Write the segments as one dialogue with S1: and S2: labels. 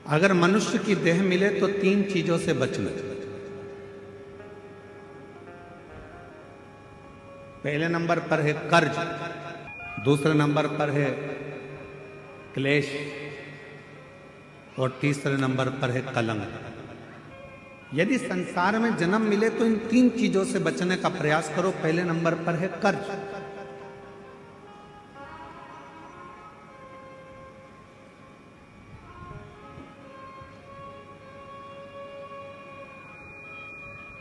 S1: अगर मनुष्य की देह मिले तो 3 चीजों से बचना। पहले नंबर पर है कर्ज, दूसरे नंबर पर है क्लेश और तीसरे नंबर पर है कलंक। यदि संसार में जन्म मिले तो इन 3 चीजों से बचने का प्रयास करो। पहले नंबर पर है कर्ज।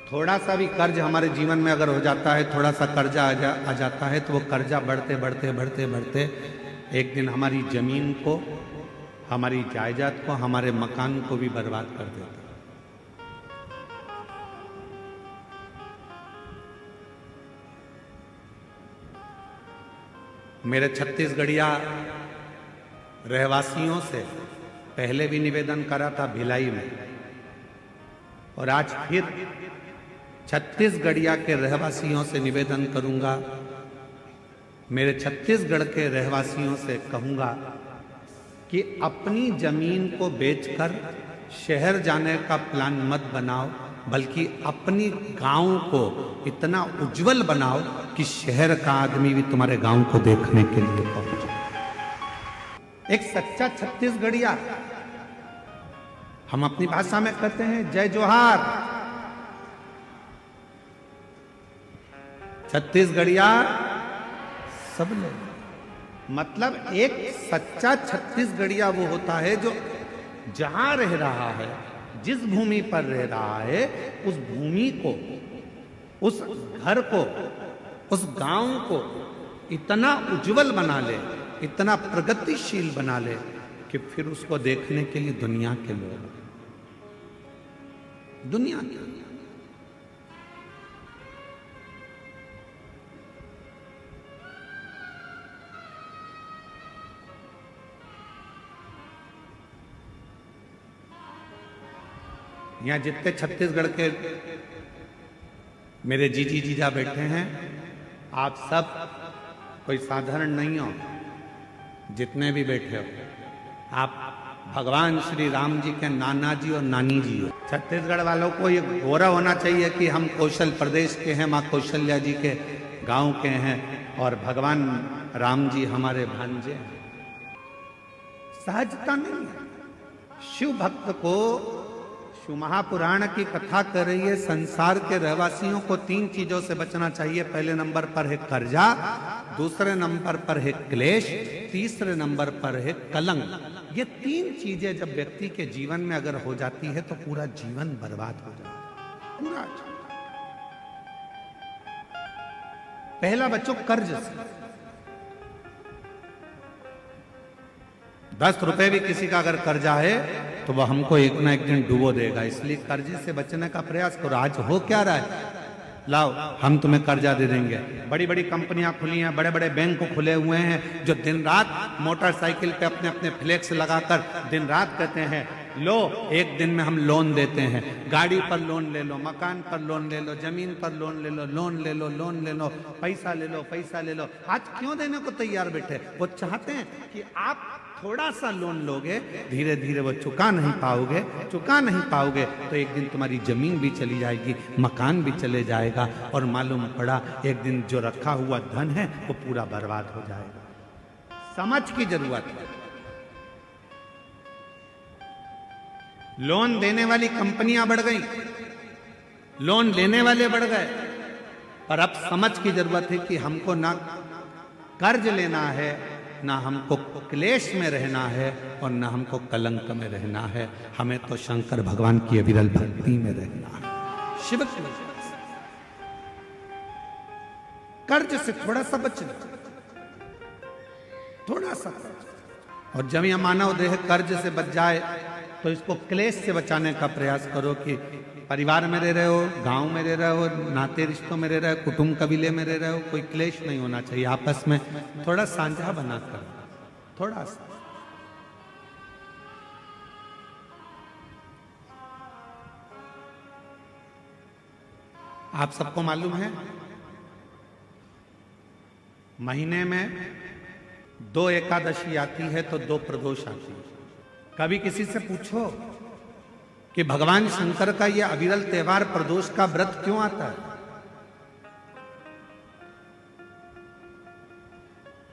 S1: थोड़ा सा भी कर्ज हमारे जीवन में अगर हो जाता है, थोड़ा सा कर्जा आ जाता है, तो वो कर्जा बढ़ते बढ़ते बढ़ते बढ़ते एक दिन हमारी जमीन को, हमारी जायदाद को, हमारे मकान को भी बर्बाद कर देता है। मेरे छत्तीसगढ़िया रहवासियों से पहले भी निवेदन करा था भिलाई में, और आज फिर छत्तीसगढ़िया के रहवासियों से निवेदन करूंगा, मेरे छत्तीसगढ़ के रहवासियों से कहूंगा कि अपनी जमीन को बेचकर शहर जाने का प्लान मत बनाओ, बल्कि अपनी गांव को इतना उज्जवल बनाओ कि शहर का आदमी भी तुम्हारे गांव को देखने के लिए पहुंचे। एक सच्चा छत्तीसगढ़िया, हम अपनी भाषा में कहते हैं जय जोहार। छत्तीसगढ़िया सब लोग, मतलब एक सच्चा छत्तीसगढ़िया वो होता है जो जहां रह रहा है, जिस भूमि पर रह रहा है, उस भूमि को, उस घर को, उस गांव को इतना उज्जवल बना ले, इतना प्रगतिशील बना ले कि फिर उसको देखने के लिए दुनिया के लोग, दुनिया के, यहाँ जितने छत्तीसगढ़ के मेरे जीजी जीजा बैठे हैं, आप सब कोई साधारण नहीं हो। जितने भी बैठे हो, आप भगवान श्री राम जी के नाना जी और नानी जी हो। छत्तीसगढ़ वालों को ये गौरव होना चाहिए कि हम कौशल प्रदेश के हैं, माँ कौशल्या जी के गांव के हैं, और भगवान राम जी हमारे भांजे हैं। सहजता नहीं है। शिव भक्त को शिव महापुराण की कथा कर रही है, संसार के रहवासियों को 3 चीजों से बचना चाहिए। पहले नंबर पर है कर्जा, दूसरे नंबर पर है क्लेश, तीसरे नंबर पर है कलंक। ये 3 चीजें जब व्यक्ति के जीवन में अगर हो जाती है तो पूरा जीवन बर्बाद हो जाता है, पूरा। पहला बच्चों कर्ज से। 10 रुपए भी किसी का अगर कर्जा है तो वह हमको एक ना एक दिन डुबो देगा, इसलिए कर्जे से बचने का प्रयास करो। आज हो क्या रहा है, लाओ हम तुम्हें कर्जा दे देंगे। बड़ी बड़ी कंपनियां खुली हैं, बड़े बड़े बैंक खुले हुए हैं, जो दिन रात मोटरसाइकिल पे अपने अपने फ्लेक्स लगाकर दिन रात कहते हैं लो एक दिन में हम लोन देते हैं। गाड़ी पर लोन ले लो, मकान पर लोन ले लो, जमीन पर लोन ले लो, लोन ले लो, लोन ले लो, पैसा ले लो, पैसा ले लो। आज क्यों देने को तैयार बैठे? वो चाहते हैं कि आप थोड़ा सा लोन लोगे, धीरे धीरे वो चुका नहीं पाओगे तो एक दिन तुम्हारी जमीन भी चली जाएगी, मकान भी चले जाएगा, और मालूम पड़ा एक दिन जो रखा हुआ धन है वो पूरा बर्बाद हो जाएगा। समझ की जरूरत है। लोन देने वाली कंपनियां बढ़ गई, लोन लेने वाले बढ़ गए, पर अब समझ की जरूरत है कि हमको ना कर्ज लेना है, ना हमको क्लेश में रहना है, और ना हमको कलंक में रहना है। हमें तो शंकर भगवान की अविरल भक्ति में रहना है, शिव की। कर्ज से थोड़ा सा बचना, थोड़ा सा। और जब यह मानव देह कर्ज से बच जाए तो इसको क्लेश से बचाने का प्रयास करो कि परिवार में रह रहे हो, गांव में रह रहे हो, नाते रिश्तों में रह रहे हो, कुटुंब कबीले में रह रहे हो, कोई क्लेश नहीं होना चाहिए। आपस में थोड़ा साझा बनाकर, थोड़ा सा। आप सबको मालूम है महीने में 2 एकादशी आती है तो 2 प्रदोष आती है। कभी किसी से पूछो कि भगवान शंकर का यह अविरल त्योहार प्रदोष का व्रत क्यों आता है?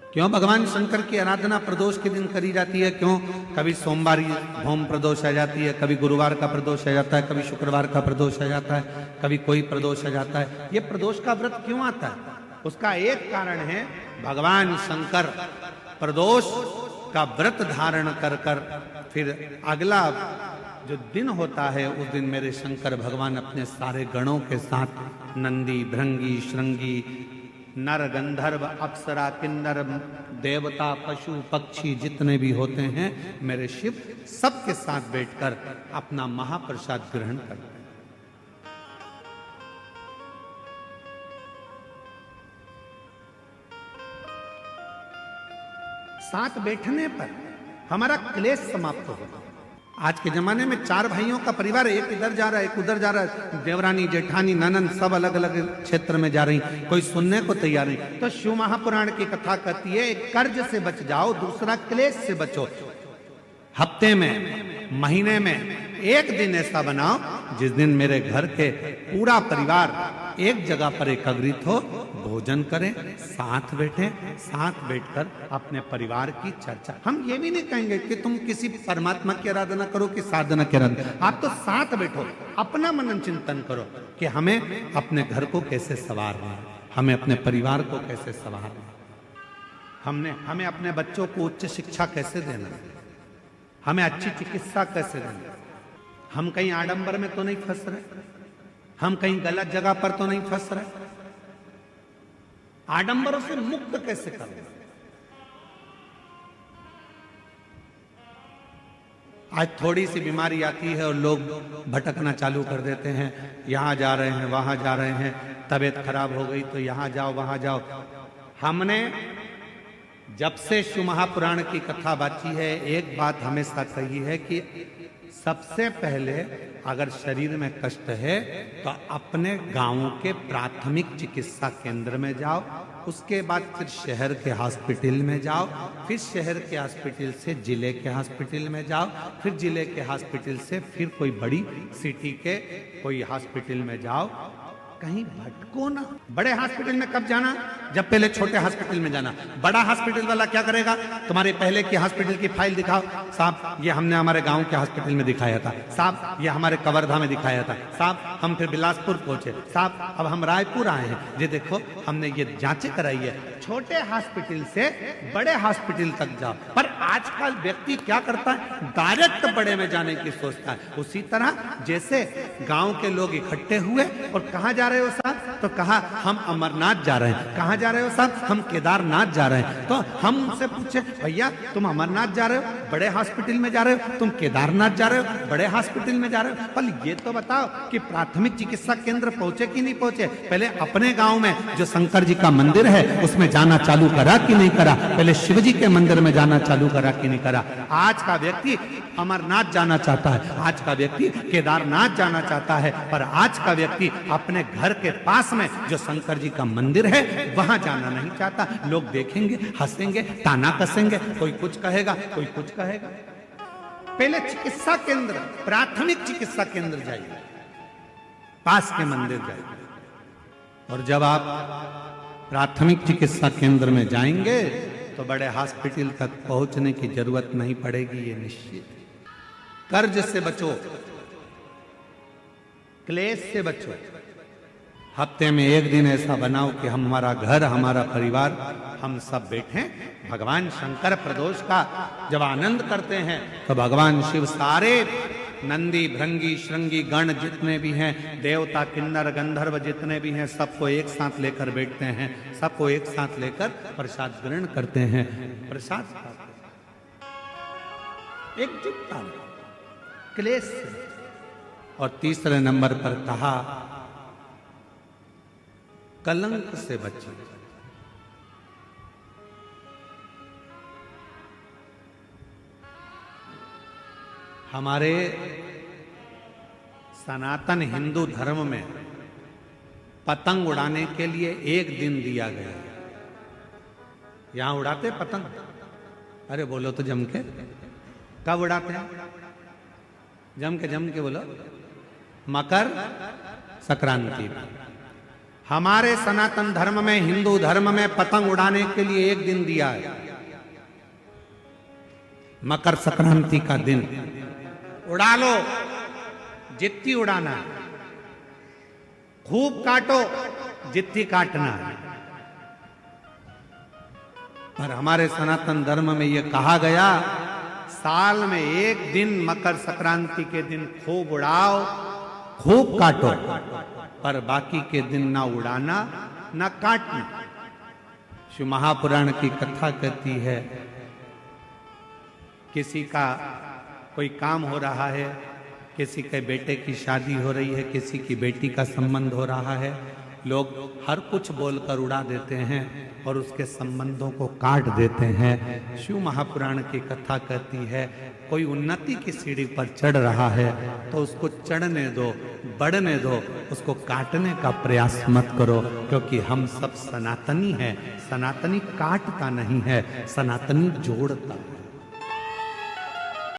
S1: क्यों भगवान शंकर की आराधना प्रदोष के दिन करी जाती है? क्यों कभी सोमवार होम प्रदोष आ जाती है, कभी गुरुवार का प्रदोष आ जाता है, कभी शुक्रवार का प्रदोष आ जाता है, कभी कोई प्रदोष आ जाता है? ये प्रदोष का व्रत क्यों आता है? उसका एक कारण है, भगवान शंकर प्रदोष का व्रत धारण कर कर फिर अगला जो दिन होता है उस दिन मेरे शंकर भगवान अपने सारे गणों के साथ नंदी, भृंगी, श्रृंगी, नर, गंधर्व, अप्सरा, किन्नर, देवता, पशु, पक्षी जितने भी होते हैं मेरे शिव सबके साथ बैठकर अपना महाप्रसाद ग्रहण करते हैं। साथ बैठने पर हमारा क्लेश समाप्त होगा। आज के जमाने में 4 भाइयों का परिवार, एक इधर जा रहा है, एक उधर जा रहा है, देवरानी, जेठानी, ननंद सब अलग अलग क्षेत्र में जा रही, कोई सुनने को तैयार नहीं। तो शिव महापुराण की कथा कहती है, एक कर्ज से बच जाओ, दूसरा क्लेश से बचो। हफ्ते में, महीने में एक दिन ऐसा बनाओ जिस दिन मेरे घर के पूरा परिवार एक जगह पर एकत्रित हो, भोजन करें, साथ बैठें, साथ बैठकर अपने परिवार की चर्चा। हम ये भी नहीं कहेंगे कि तुम किसी परमात्मा की आराधना करो कि साधना की आराधना, आप तो साथ बैठो, अपना मनन चिंतन करो कि हमें अपने घर को कैसे संवारना है, हमें अपने परिवार को कैसे संवारना है, हमें अपने बच्चों को उच्च शिक्षा कैसे देना है, हमें अच्छी चिकित्सा कैसे देना है। हम कहीं आडंबर में तो नहीं फंस रहे, हम कहीं गलत जगह पर तो नहीं फंस रहे, आडंबरों से मुक्त कैसे करें। आज थोड़ी सी बीमारी आती है और लोग भटकना चालू कर देते हैं, यहां जा रहे हैं, वहां जा रहे हैं, तबीयत खराब हो गई तो यहां जाओ, वहां जाओ। हमने जब से शिव महापुराण की कथा बाची है, एक बात हमेशा कही है कि सबसे पहले अगर शरीर में कष्ट है तो अपने गांव के प्राथमिक चिकित्सा केंद्र में जाओ, उसके बाद फिर शहर के हॉस्पिटल में जाओ, फिर शहर के हॉस्पिटल से जिले के हॉस्पिटल में जाओ, फिर जिले के हॉस्पिटल से फिर कोई बड़ी सिटी के कोई हॉस्पिटल में जाओ। कहीं भटको ना। बड़े हॉस्पिटल में कब जाना? जब पहले छोटे हॉस्पिटल में जाना। बड़ा हॉस्पिटल वाला क्या करेगा? तुम्हारे पहले की हॉस्पिटल की फाइल दिखाओ, साहब ये हमने हमारे गांव के हॉस्पिटल में दिखाया था, साहब ये हमारे कवर्धा में दिखाया था, साहब हम फिर बिलासपुर पहुंचे, साहब अब हम रायपुर आए हैं, ये देखो हमने ये जांचें कराई है। छोटे हॉस्पिटल से बड़े हॉस्पिटल तक जाओ। पर आजकल व्यक्ति क्या करता है? डायरेक्ट बड़े में जाने की सोचता है। उसी तरह जैसे गांव के लोग इकट्ठे हुए और कहां जा रहे हो साहब? तो कहा हम अमरनाथ जा रहे हैं। कहां जा रहे हो साहब? हम केदारनाथ जा रहे हैं। तो हम उनसे पूछे, भैया तुम अमरनाथ जा रहे हो, बड़े हॉस्पिटल में जा रहे हो, तुम केदारनाथ जा रहे हो, बड़े हॉस्पिटल में जा रहे हो, पर ये तो बताओ कि प्राथमिक चिकित्सा केंद्र पहुंचे कि नहीं पहुंचे? पहले अपने गांव में जो शंकर जी का मंदिर है उसमें जाना चालू करा कि नहीं करा? पहले शिव जी के मंदिर में जाना चालू करा कि नहीं करा? आज का व्यक्ति अमरनाथ जाना चाहता है, आज का व्यक्ति केदारनाथ जाना चाहता है, पर आज का व्यक्ति अपने घर के पास में जो शंकर जी का मंदिर है वहां जाना नहीं चाहता। लोग देखेंगे, हंसेंगे, ताना कसेंगे, कोई कुछ कहेगा, कोई कुछ कहेगा। पहले चिकित्सा केंद्र, प्राथमिक चिकित्सा केंद्र जाइए, पास के मंदिर जाइए, और जब आप प्राथमिक चिकित्सा केंद्र में जाएंगे तो बड़े हॉस्पिटल तक पहुंचने की जरूरत नहीं पड़ेगी, ये निश्चित। कर्ज से बचो, क्लेश से बचो। हफ्ते में एक दिन ऐसा बनाओ कि हमारा घर, हमारा परिवार, हम सब बैठे भगवान शंकर प्रदोष का जब आनंद करते हैं तो भगवान शिव सारे नंदी, भृंगी, श्रृंगी गण जितने भी हैं, देवता, किन्नर, गंधर्व जितने भी हैं, सबको एक साथ लेकर बैठते हैं, सबको एक साथ लेकर प्रसाद ग्रहण करते हैं, प्रसाद एकजुटता, क्लेश से। और तीसरे नंबर पर कहा कलंक से बचिए। हमारे सनातन हिंदू धर्म में पतंग उड़ाने के लिए एक दिन दिया गया। यहां उड़ाते पतंग? अरे बोलो तो जम के। कब उड़ाते हैं? जम के बोलो। मकर संक्रांति। हमारे सनातन धर्म में, हिंदू धर्म में पतंग उड़ाने के लिए एक दिन दिया है, मकर संक्रांति का दिन। उड़ा लो जितनी उड़ाना है, खूब काटो जितनी काटना है। पर हमारे सनातन धर्म में यह कहा गया, साल में एक दिन मकर संक्रांति के दिन खूब उड़ाओ, खूब काटो, पर बाकी के दिन ना उड़ाना ना काटना। शिव महापुराण की कथा कहती है, किसी का कोई काम हो रहा है, किसी के बेटे की शादी हो रही है, किसी की बेटी का संबंध हो रहा है, लोग हर कुछ बोलकर उड़ा देते हैं और उसके संबंधों को काट देते हैं। शिव महापुराण की कथा कहती है, कोई उन्नति की सीढ़ी पर चढ़ रहा है तो उसको चढ़ने दो, बढ़ने दो, उसको काटने का प्रयास मत करो, क्योंकि हम सब सनातनी हैं। सनातनी काटता नहीं है, सनातनी जोड़ता है।